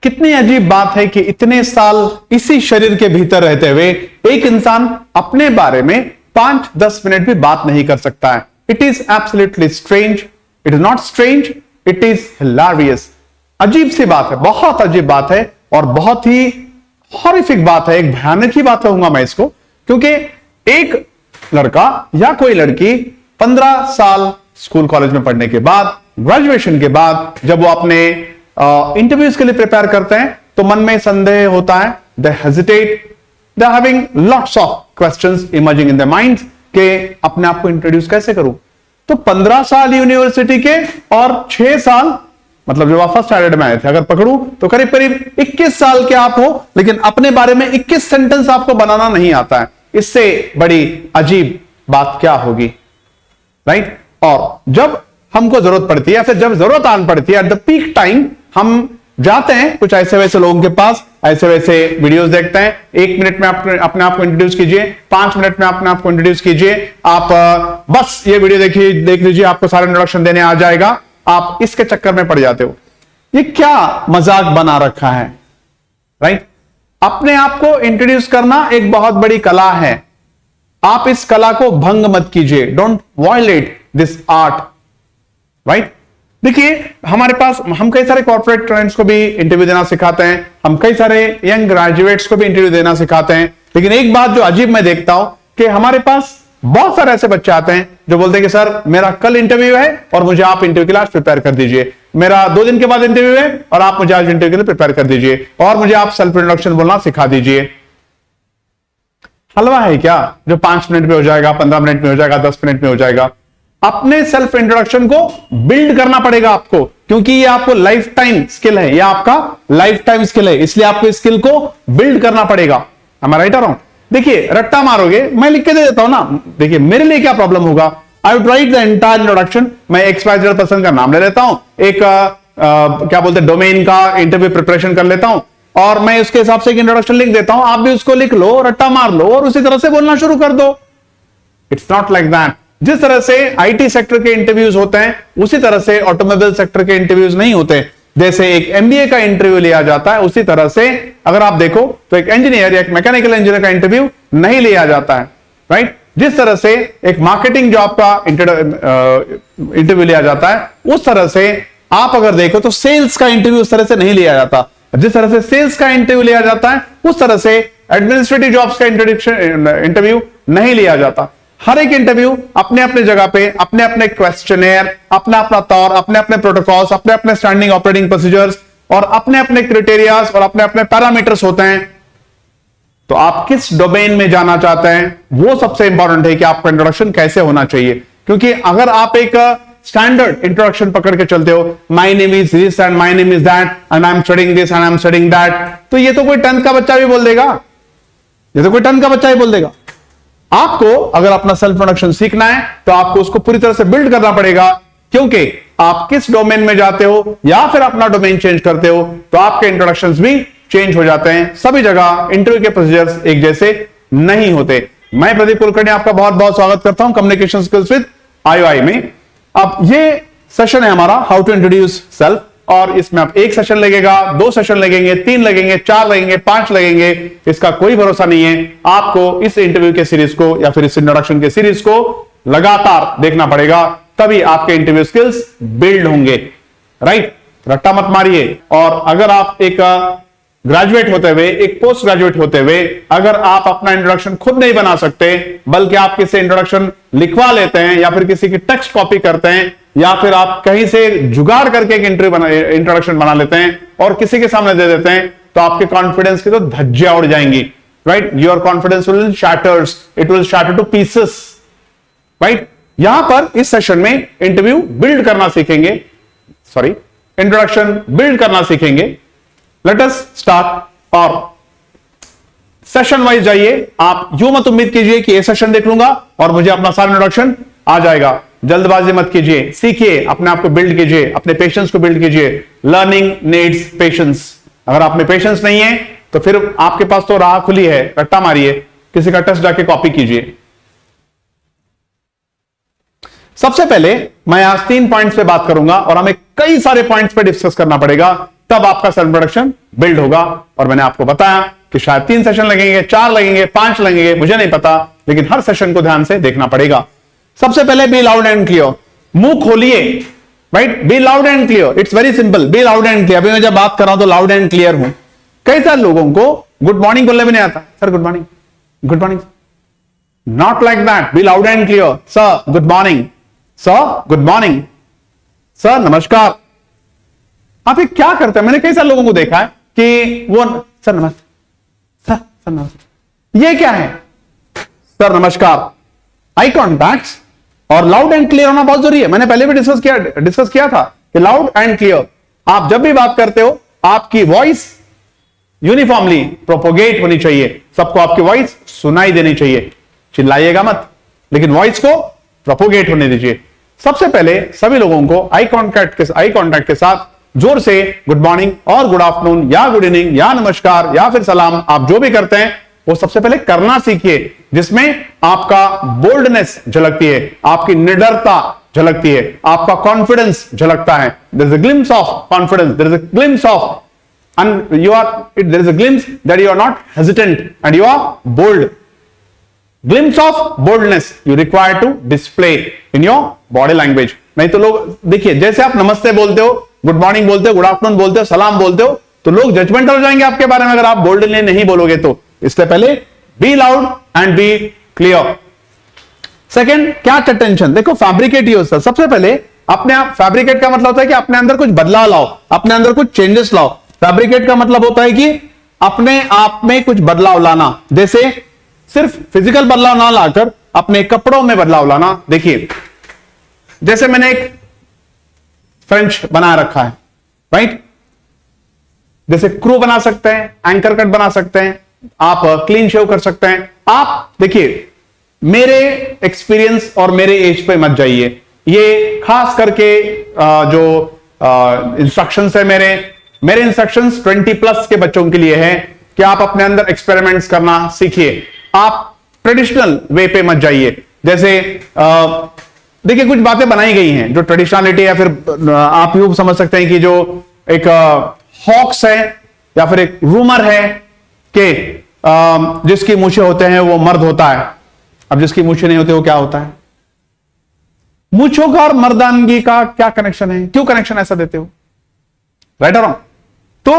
कितनी अजीब बात है कि इतने साल इसी शरीर के भीतर रहते हुए एक इंसान अपने बारे में 5-10 मिनट भी बात नहीं कर सकता है। It is absolutely strange, it is not strange, it is hilarious. अजीब सी बात है, बहुत अजीब बात है और बहुत ही हॉरिफिक बात है, एक भयानक ही बात कहूंगा मैं इसको, क्योंकि एक लड़का या कोई लड़की 15 साल स्कूल कॉलेज में पढ़ने के बाद, ग्रेजुएशन के बाद जब वो अपने इंटरव्यूज के लिए प्रिपेयर करते हैं तो मन में संदेह होता है, they hesitate, they are having lots of questions emerging in their minds कि अपने आप को इंट्रोड्यूस कैसे करूं। तो 15 साल यूनिवर्सिटी के और 6 साल, मतलब जब आप फर्स्ट स्टैंडर्ड में आए थे अगर पकड़ू तो करीब करीब 21 साल के आप हो, लेकिन अपने बारे में 21 सेंटेंस आपको बनाना नहीं आता है। इससे बड़ी अजीब बात क्या होगी, राइट? और जब हमको जरूरत पड़ती है या फिर जब जरूरत आन पड़ती है, एट द पीक टाइम हम जाते हैं कुछ ऐसे वैसे लोगों के पास, ऐसे वैसे वीडियोस देखते हैं, 1 मिनट में अपने आप को इंट्रोड्यूस कीजिए, 5 मिनट में अपने आप को इंट्रोड्यूस कीजिए, आप बस ये वीडियो देख लीजिए, आपको सारा इंट्रोडक्शन देने आ जाएगा। आप इसके चक्कर में पड़ जाते हो। ये क्या मजाक बना रखा है, राइट? अपने आप को इंट्रोड्यूस करना एक बहुत बड़ी कला है। आप इस कला को भंग मत कीजिए, don't violate this art, right? देखिए, हमारे पास हम कई सारे कॉर्पोरेट क्लाइंट्स को भी इंटरव्यू देना सिखाते हैं, हम कई सारे यंग ग्रेजुएट्स को भी इंटरव्यू देना सिखाते हैं, लेकिन एक बात जो अजीब मैं देखता हूं कि हमारे पास बहुत सारे ऐसे बच्चे आते हैं जो बोलते हैं कि सर मेरा कल इंटरव्यू है और मुझे आप इंटरव्यू के लिए आज प्रिपेयर कर दीजिए, मेरा 2 दिन के बाद इंटरव्यू है और आप मुझे आज इंटरव्यू के लिए प्रिपेयर कर दीजिए, और मुझे आप सेल्फ इंट्रोडक्शन बोलना सिखा दीजिए। हलवा है क्या जो 5 मिनट में हो जाएगा, 15 मिनट में हो जाएगा, 10 मिनट में हो जाएगा? अपने सेल्फ इंट्रोडक्शन को बिल्ड करना पड़ेगा आपको, क्योंकि ये आपको लाइफ टाइम स्किल है, ये आपका लाइफ टाइम स्किल है, इसलिए आपको इस स्किल को बिल्ड करना पड़ेगा। am I right or wrong? देखिए, रट्टा मारोगे, मैं लिख के दे देता हूं ना। देखिए, मेरे लिए क्या प्रॉब्लम होगा, I would write the entire introduction, मैं XYZ पर्सन का नाम ले लेता हूं, एक क्या बोलते हैं डोमेन का इंटरव्यू प्रिपरेशन कर लेता हूं और मैं उसके हिसाब से एक इंट्रोडक्शन लिख देता हूं, आप भी उसको लिख लो, रट्टा मार लो और उसी तरह से बोलना शुरू कर दो। It's not like that. जिस तरह से आईटी सेक्टर के इंटरव्यूज होते हैं उसी तरह से ऑटोमोबाइल सेक्टर के इंटरव्यूज नहीं होते। जैसे एक एमबीए का इंटरव्यू लिया जाता है, उसी तरह से अगर आप देखो तो एक इंजीनियर या एक मैकेनिकल इंजीनियर का इंटरव्यू नहीं लिया जाता है, राइट? जिस तरह से एक मार्केटिंग जॉब का इंटरव्यू लिया जाता है, उस तरह से आप अगर देखो तो सेल्स का इंटरव्यू उस तरह से नहीं लिया जाता। जिस तरह से सेल्स का इंटरव्यू लिया जाता है, उस तरह से एडमिनिस्ट्रेटिव जॉब्स का इंटरव्यू नहीं लिया जाता। हर एक इंटरव्यू अपने अपने जगह पे, अपने अपने क्वेश्चनेयर, अपना अपना तौर, अपने अपने प्रोटोकॉल्स, अपने अपने स्टैंडिंग ऑपरेटिंग प्रोसीजर्स और अपने अपने क्राइटेरियाज और अपने अपने पैरामीटर्स होते हैं। तो आप किस डोमेन में जाना चाहते हैं, वो सबसे इंपॉर्टेंट है कि आपका इंट्रोडक्शन कैसे होना चाहिए। क्योंकि अगर आप एक स्टैंडर्ड इंट्रोडक्शन पकड़ के चलते हो, my name is this and my name is that and I am studying this and I am studying that, तो ये तो कोई 10th का बच्चा भी बोल देगा, ये तो कोई 10th का बच्चा ही बोल देगा। आपको अगर अपना सेल्फ इंट्रोडक्शन सीखना है तो आपको उसको पूरी तरह से बिल्ड करना पड़ेगा, क्योंकि आप किस डोमेन में जाते हो या फिर अपना डोमेन चेंज करते हो तो आपके इंट्रोडक्शंस भी चेंज हो जाते हैं। सभी जगह इंटरव्यू के प्रोसीजर्स एक जैसे नहीं होते। मैं प्रदीप कुलकर्णी आपका बहुत बहुत स्वागत करता हूं कम्युनिकेशन स्किल्स विद IOI में। अब ये सेशन है हमारा हाउ टू इंट्रोड्यूस सेल्फ, और इसमें आप 1 सेशन लगेगा, 2 सेशन लगेंगे, 3 लगेंगे, 4 लगेंगे, 5 लगेंगे, इसका कोई भरोसा नहीं है। आपको इस इंटरव्यू के सीरीज को या फिर इस इंट्रोडक्शन के सीरीज को लगातार देखना पड़ेगा, तभी आपके इंटरव्यू स्किल्स बिल्ड होंगे, राइट? रट्टा मत मारिए। और अगर आप एक ग्रेजुएट होते हुए, एक पोस्ट ग्रेजुएट होते हुए अगर आप अपना इंट्रोडक्शन खुद नहीं बना सकते, बल्कि आप किसी इंट्रोडक्शन लिखवा लेते हैं या फिर किसी की टेक्स्ट कॉपी करते हैं या फिर आप कहीं से जुगाड़ करके एक इंट्रोडक्शन बना लेते हैं और किसी के सामने दे देते हैं, तो आपके कॉन्फिडेंस की तो धज्जियां उड़ जाएंगी, right? Your confidence will shatters, it will shatter two pieces, right? यहां पर इस सेशन में इंटरव्यू बिल्ड करना सीखेंगे, सॉरी इंट्रोडक्शन बिल्ड करना सीखेंगे। Let us start. और सेशन वाइज जाइए, आप यूं मत उम्मीद कीजिए कि ये सेशन देख लूंगा और मुझे अपना सारा इंट्रोडक्शन आ जाएगा। जल्दबाजी मत कीजिए, सीखिए, अपने आप को बिल्ड कीजिए, अपने पेशेंस को बिल्ड कीजिए। Learning needs patience. अगर आप में पेशेंस नहीं है तो फिर आपके पास तो राह खुली है, रट्टा मारिए, किसी का टेस्ट जाके कॉपी कीजिए। सबसे पहले मैं आज 3 पॉइंट्स पे बात करूंगा और हमें कई सारे पॉइंट्स पे डिस्कस करना पड़ेगा, तब आपका सेल्फ इंट्रोडक्शन बिल्ड होगा। और मैंने आपको बताया कि शायद 3 सेशन लगेंगे, 4 लगेंगे, 5 लगेंगे, मुझे नहीं पता, लेकिन हर सेशन को ध्यान से देखना पड़ेगा। सबसे पहले बी लाउड एंड क्लियर, मुंह खोलिए, right, B loud and clear, it's very simple, B loud and clear. अभी मैं जब बात कर रहा हूं तो लाउड एंड क्लियर हूं। कई सारे लोगों को गुड मॉर्निंग बोलने भी नहीं आता, sir good morning, good morning, not like that, B loud and clear, sir good morning, sir good morning, sir नमस्कार। आप ये क्या करते हैं? मैंने कई सारे लोगों को देखा है कि वो सर नमस्ते, सर नमस्ते, ये क्या है? सर नमस्कार, आई कॉन्टैक्ट और लाउड एंड क्लियर होना बहुत जरूरी है। मैंने पहले भी डिस्कस किया था कि लाउड एंड क्लियर, आप जब भी बात करते हो आपकी वॉइस यूनिफॉर्मली प्रोपोगेट होनी चाहिए, सबको आपकी वॉइस सुनाई देनी चाहिए। चिल्लाइएगा मत, लेकिन वॉइस को प्रोपोगेट होने दीजिए। सबसे पहले सभी लोगों को आई कांटेक्ट के साथ जोर से गुड मॉर्निंग और गुड आफ्टरनून या गुड इवनिंग या नमस्कार या फिर सलाम, आप जो भी करते हैं वो सबसे पहले करना सीखिए, जिसमें आपका बोल्डनेस झलकती है, आपकी निडरता झलकती है, आपका कॉन्फिडेंस झलकता है। There is a glimpse of confidence, there is a glimpse of there is a glimpse that you are not hesitant and you are bold. Glimpse of boldness you require to display in your body language. नहीं तो लोग देखिए, जैसे आप नमस्ते बोलते हो, good morning बोलते हो, गुड आफ्टरनून बोलते हो, सलाम बोलते हो, तो लोग जजमेंटल हो जाएंगे आपके बारे में अगर आप बोल्डली नहीं बोलोगे तो। इसलिए पहले be loud and be clear. Second, catch attention. देखो फैब्रिकेट यूज, सबसे पहले अपने आप, फैब्रिकेट का मतलब होता है कि अपने अंदर कुछ बदलाव लाओ, अपने अंदर कुछ चेंजेस लाओ। फैब्रिकेट का मतलब होता है कि अपने आप में कुछ बदलाव लाना, जैसे सिर्फ फिजिकल बदलाव ना लाकर अपने कपड़ों में बदलाव लाना। देखिए, जैसे मैंने एक फ्रेंच बना रखा है, राइट, जैसे क्रू बना सकते हैं, एंकर कट बना सकते हैं, आप क्लीन शेव कर सकते हैं। आप देखिए, मेरे एक्सपीरियंस और मेरे एज पे मत जाइए, ये खास करके जो इंस्ट्रक्शंस है मेरे इंस्ट्रक्शंस 20+ के बच्चों के लिए है कि आप अपने अंदर एक्सपेरिमेंट्स करना सीखिए। आप ट्रेडिशनल वे पे मत जाइए। जैसे देखिए, कुछ बातें बनाई गई हैं जो ट्रेडिशनलिटी, या फिर आप यूं समझ सकते हैं कि जो एक हॉक्स है या फिर एक रूमर है कि जिसकी मूछें होते हैं वो मर्द होता है। अब जिसकी मूछें नहीं होती वो क्या होता है? मूछों का और मर्दानगी का क्या कनेक्शन है? क्यों कनेक्शन ऐसा देते हो? राइट और रॉन्ग? तो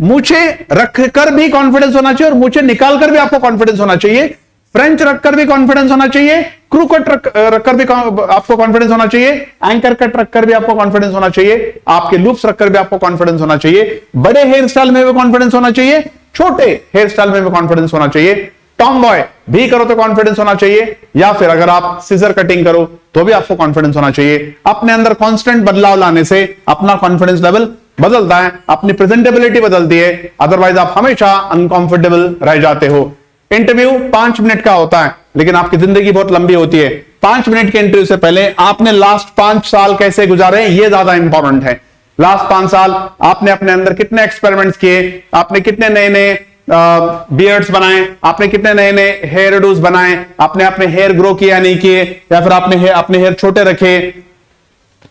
मूछे रखकर भी कॉन्फिडेंस होना चाहिए और मूछे निकालकर भी आपको कॉन्फिडेंस होना चाहिए। फ्रेंच रखकर भी कॉन्फिडेंस होना चाहिए, क्रू कट रखकर भी आपको कॉन्फिडेंस होना चाहिए, एंकर कट रखकर भी आपको कॉन्फिडेंस होना चाहिए, आपके लूप्स रखकर भी आपको कॉन्फिडेंस होना चाहिए, बड़े हेयर स्टाइल में भी कॉन्फिडेंस होना चाहिए, छोटे हेयर स्टाइल में भी कॉन्फिडेंस होना चाहिए। टॉम बॉय भी करो तो कॉन्फिडेंस होना चाहिए, या फिर अगर आप सीजर कटिंग करो तो भी आपको कॉन्फिडेंस होना चाहिए। अपने अंदर कांस्टेंट बदलाव लाने से अपना कॉन्फिडेंस लेवल बदलता है, अपनी प्रेजेंटेबिलिटी बदलती है, अदरवाइज आप हमेशा अनकंफर्टेबल रह जाते हो। इंटरव्यू 5 मिनट का होता है, लेकिन आपकी जिंदगी बहुत लंबी होती है। 5 मिनट के इंटरव्यू से पहले आपने लास्ट 5 साल कैसे गुजारे, ये ज्यादा इंपॉर्टेंट है। लास्ट 5 साल आपने अपने अंदर कितने एक्सपेरिमेंट्स किए, आपने कितने नए नए बियर्ड्स बनाए, आपने कितने नए नए हेयर डूज बनाए, आपने अपने हेयर ग्रो किया नहीं किए, या फिर आपने अपने हेयर छोटे रखे,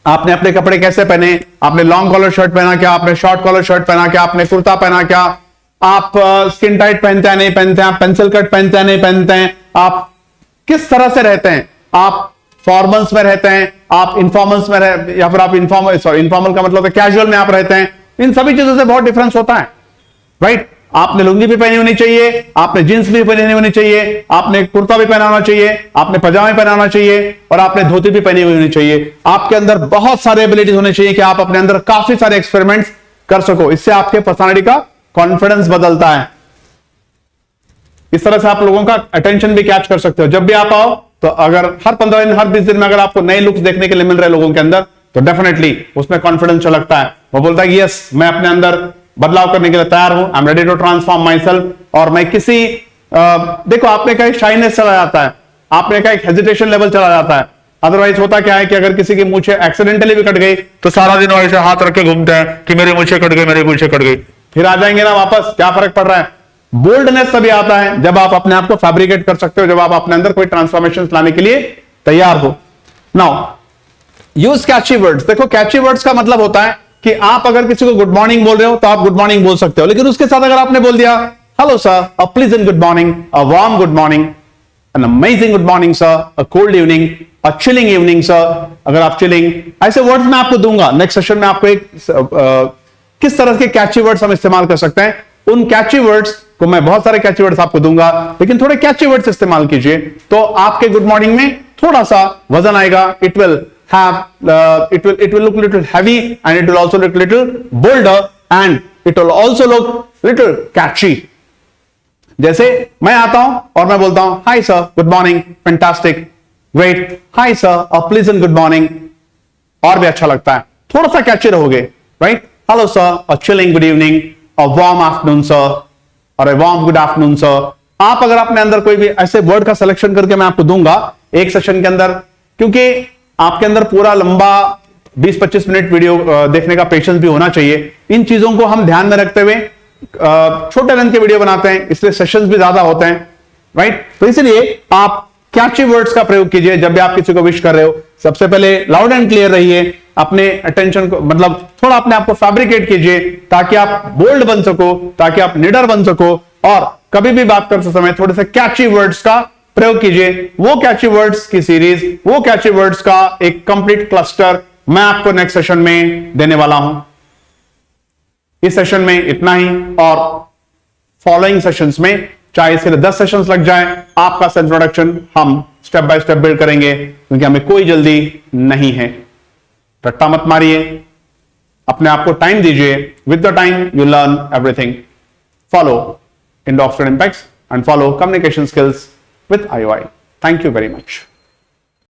आपने अपने कपड़े कैसे पहने, आपने लॉन्ग कॉलर शर्ट पहना क्या, आपने शॉर्ट कॉलर शर्ट पहना क्या, आपने कुर्ता पहना क्या, आप स्किन टाइट पहनते हैं नहीं पहनते हैं, आप पेंसिल कट पहनते हैं नहीं पहनते हैं, आप किस तरह से रहते हैं, आप फॉर्मल्स में रहते हैं, आप इनफॉर्मल्स में या फिर आप इनफॉर्मल का मतलब है कैजुअल में आप रहते हैं। इन सभी चीजों से बहुत डिफरेंस होता है, राइट। आपने लुंगी भी पहनी होनी चाहिए, आपने जींस भी पहनी होनी चाहिए, आपने कुर्ता भी पहना होना चाहिए, आपने पजामे पहना होना चाहिए, और आपने धोती भी पहनी हुई होनी चाहिए। आपके अंदर बहुत सारे एबिलिटीज होनी चाहिए कि आप अपने अंदर काफी सारे एक्सपेरिमेंट्स कर सको। इससे आपके पर्सनालिटी का कॉन्फिडेंस बदलता है। इस तरह से आप लोगों का अटेंशन भी कैच कर सकते हो। जब भी आप आओ तो अगर हर 15 दिन, हर 20 दिन में अगर आपको नए लुक्स देखने के लिए मिल रहे लोगों के अंदर, तो डेफिनेटली उसमें कॉन्फिडेंस झलकता है। वो बोलता है कि यस, मैं अपने अंदर बदलाव करने के लिए तैयार हूं, I am ready to transform myself. और मैं किसी देखो, आपने का एक शाइनेस चला जाता है, आपने का एक हेजिटेशन लेवल चला जाता है। अदरवाइज होता क्या है कि अगर किसी की मूछें एक्सीडेंटली भी कट गई तो सारा दिन ऐसे हाथ रख के घूमते हैं कि मेरी मूछें कट गई, मेरी मूछें कट गई, फिर आ जाएंगे ना वापस, क्या फर्क पड़ रहा है। बोल्डनेस तभी आता है जब आप अपने आप को फैब्रिकेट कर सकते हो, जब आप अपने अंदर कोई ट्रांसफॉर्मेशन लाने के लिए तैयार हो। नाउ यूज कैची वर्ड्स। देखो, कैची वर्ड्स का मतलब होता है कि आप अगर किसी को गुड मॉर्निंग बोल रहे हो तो आप गुड मॉर्निंग बोल सकते हो, लेकिन उसके साथ अगर आपने बोल दिया hello sir, a pleasant good morning, a warm good morning, an amazing good morning sir, a cold evening, a chilling evening sir, अगर आप चिलिंग, ऐसे वर्ड्स मैं आपको दूंगा नेक्स्ट सेशन में। आपको एक किस तरह के कैची वर्ड्स हम इस्तेमाल कर सकते हैं, उन कैची वर्ड्स को मैं बहुत सारे कैची वर्ड्स आपको दूंगा, लेकिन थोड़े कैची वर्ड्स इस्तेमाल कीजिए तो आपके गुड मॉर्निंग में थोड़ा सा वजन आएगा। It will look little heavy and it will also look little bolder and it will also look little catchy। जैसे मैं आता हूं और मैं बोलता हूं hi sir, good morning, fantastic, great, hi sir, a pleasant good morning, और भी अच्छा लगता है, थोड़ा सा कैची रहोगे, right. Hello sir, a chilling good evening, a warm afternoon sir, और a warm good afternoon sir. आप अगर अपने अंदर कोई भी ऐसे वर्ड का सिलेक्शन करके मैं आपको दूंगा एक सेशन के अंदर, क्योंकि आपके अंदर पूरा लंबा 20-25 मिनट वीडियो देखने का पेशेंस भी होना चाहिए। इन चीजों को हम ध्यान में रखते हुए छोटे लेंथ के वीडियो बनाते हैं, इसलिए सेशंस भी ज्यादा होते हैं, राइट। तो इसलिए आप कैची वर्ड्स का प्रयोग कीजिए जब भी आप किसी को विश कर रहे हो। सबसे पहले लाउड एंड क्लियर रहिए, अपने अटेंशन को मतलब थोड़ा अपने आप को फैब्रिकेट कीजिए ताकि आप बोल्ड बन सको, ताकि आप निडर बन सको, और कभी भी बात करते समय थोड़े से कैची वर्ड्स का प्रयोग कीजिए। वो कैची वर्ड्स की सीरीज, वो कैची वर्ड्स का एक कंप्लीट क्लस्टर मैं आपको नेक्स्ट सेशन में देने वाला हूं। इस सेशन में इतना ही, और फॉलोइंग सेशंस में चाहे इसके लिए 10 सेशंस लग जाए, आपका सेल्फ इंट्रोडक्शन हम स्टेप बाय स्टेप बिल्ड करेंगे, क्योंकि हमें कोई जल्दी नहीं है। रट्टा मत मारिए, अपने आप को टाइम दीजिए। With the time you learn everything. Follow Indo Oxford Impacts and follow communication skills with IOI. Thank you very much.